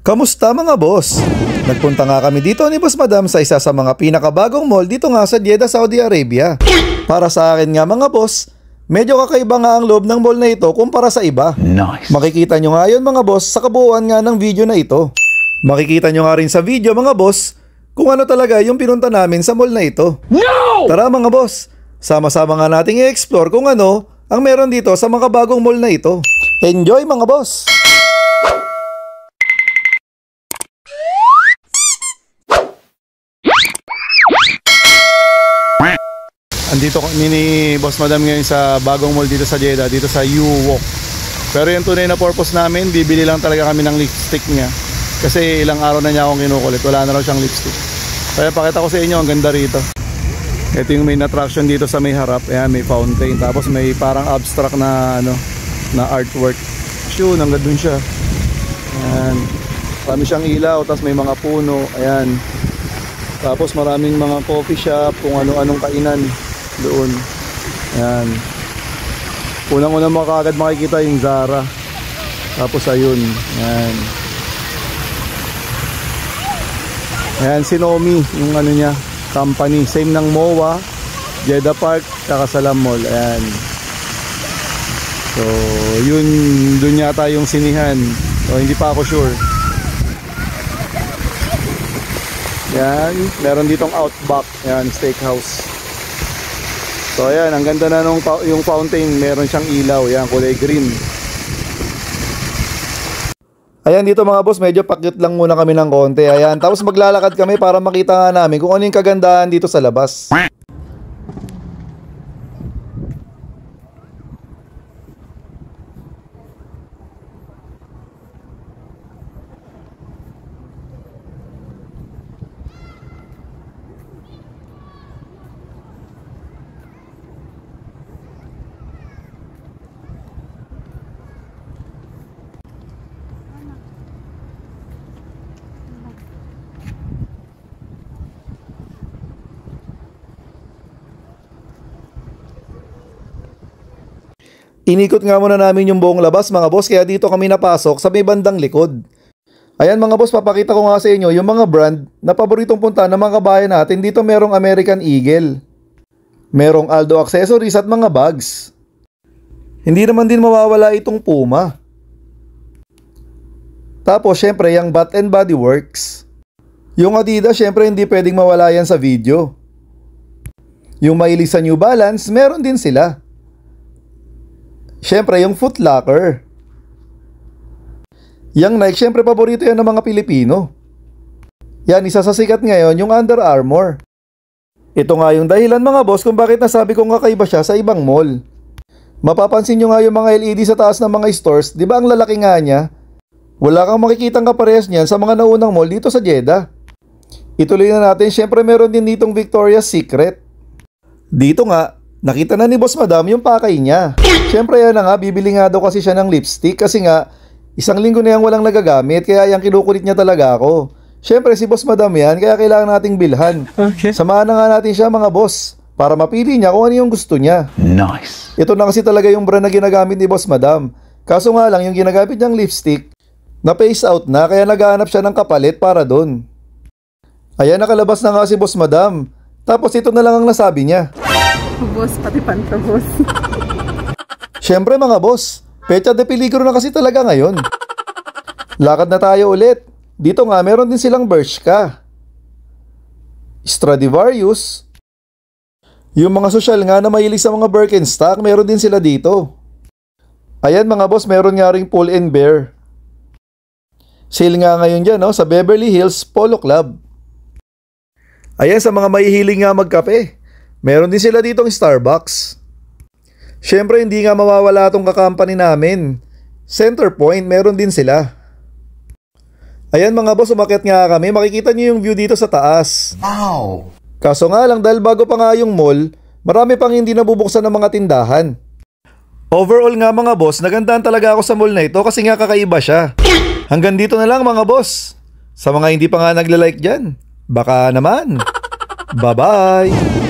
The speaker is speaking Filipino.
Kamusta mga boss? Nagpunta nga kami dito ni Boss Madam sa isa sa mga pinakabagong mall dito nga sa Jeddah, Saudi Arabia. Para sa akin nga mga boss, medyo kakaiba nga ang loob ng mall na ito kumpara sa iba. Nice. Makikita nyo nga yun mga boss sa kabuuan nga ng video na ito. Makikita nyo nga rin sa video mga boss kung ano talaga yung pinunta namin sa mall na ito. No! Tara mga boss, sama-sama nga nating i-explore kung ano ang meron dito sa mga bagong mall na ito. Enjoy mga boss! Andito kami ni Boss Madam ngayon sa bagong mall dito sa Jeddah, dito sa U-Walk. Pero yung tunay na purpose namin, bibili lang talaga kami ng lipstick niya. Kasi ilang araw na niya akong kinukulit, wala na raw siyang lipstick. Kaya pakita ko sa inyo, ang ganda rito. Ito yung main attraction dito sa may harap. Ayan, may fountain. Tapos may parang abstract na na artwork. Yun, hanggang dun siya. Ayan. Marami siyang ilaw, tapos may mga puno. Ayan. Tapos maraming mga coffee shop, kung ano-anong kainan doon. Ayan. Unang-unang makakagad makikita yung Zara. Tapos ayun. Ayan. Ayan, Sinomi, yung ano niya, company. Same ng MOA, Jeddah Park, Kakasalam Mall. Ayan. So, yun, dun yata yung sinihan. So, hindi pa ako sure. Ayan, meron ditong Outback. Ayan, steakhouse. So ayan, ang ganda na nung yung fountain, meron siyang ilaw, yan, kulay green. Ayan dito mga boss, medyo pakit lang muna kami ng konti. Ayan, tapos maglalakad kami para makita nga namin kung ano yung kagandahan dito sa labas. Inikot nga muna namin yung buong labas mga boss, kaya dito kami napasok sa may bandang likod. Ayan mga boss, papakita ko nga sa inyo yung mga brand na paboritong punta ng mga kabayan natin. Dito merong American Eagle, merong Aldo accessories at mga bags. Hindi naman din mawawala itong Puma. Tapos syempre yung Bath and Body Works. Yung Adidas syempre hindi pwedeng mawala yan sa video. Yung mahilig sa New Balance, meron din sila. Siyempre, yung Foot Locker. Yung Nike, siyempre paborito yan ng mga Pilipino. Yan, isa sa sikat ngayon, yung Under Armour. Ito nga yung dahilan mga boss kung bakit nasabi kong kakaiba siya sa ibang mall. Mapapansin nyo nga yung mga LED sa taas ng mga stores, di ba ang lalaki nga niya? Wala kang makikitang kaparehas niyan sa mga naunang mall dito sa Jeddah. Ituloy na natin, siyempre meron din ditong Victoria's Secret. Dito nga, nakita na ni Boss Madam yung pakay niya. Siyempre yan na nga, bibili nga daw kasi siya ng lipstick kasi nga, isang linggo na yan walang nagagamit kaya yung kinukulit niya talaga ako. Siyempre si Boss Madam yan, kaya kailangan nating bilhan. Okay. Samahan na nga natin siya mga boss, para mapili niya kung ano yung gusto niya. Nice. Ito na kasi talaga yung brand na ginagamit ni Boss Madam. Kaso nga lang, yung ginagamit niyang lipstick, na-phase out na kaya naghahanap siya ng kapalit para doon. Ayan, nakalabas na nga si Boss Madam. Tapos ito na lang ang nasabi niya. Boss, pati pantrobos. Siyempre mga boss, pecha de peligro na kasi talaga ngayon. Lakad na tayo ulit. Dito nga meron din silang Bershka, Stradivarius. Yung mga sosyal nga na mahilig sa mga Birkenstock, meron din sila dito. Ayan mga boss, meron nga ring Pull and Bear. Sale nga ngayon dyan sa Beverly Hills Polo Club. Ayan, sa mga mahihiling nga magkape, meron din sila ditong Starbucks. Siyempre hindi nga mawawala itong kakampany namin. Centerpoint, meron din sila. Ayan mga boss, umakyat nga kami. Makikita nyo yung view dito sa taas. Wow! Kaso nga lang, dahil bago pa nga yung mall, marami pang hindi nabubuksan ng mga tindahan. Overall nga mga boss, nagandahan talaga ako sa mall na ito kasi nga kakaiba siya. Hanggang dito na lang mga boss. Sa mga hindi pa nga nagla-like dyan, baka naman. Bye-bye!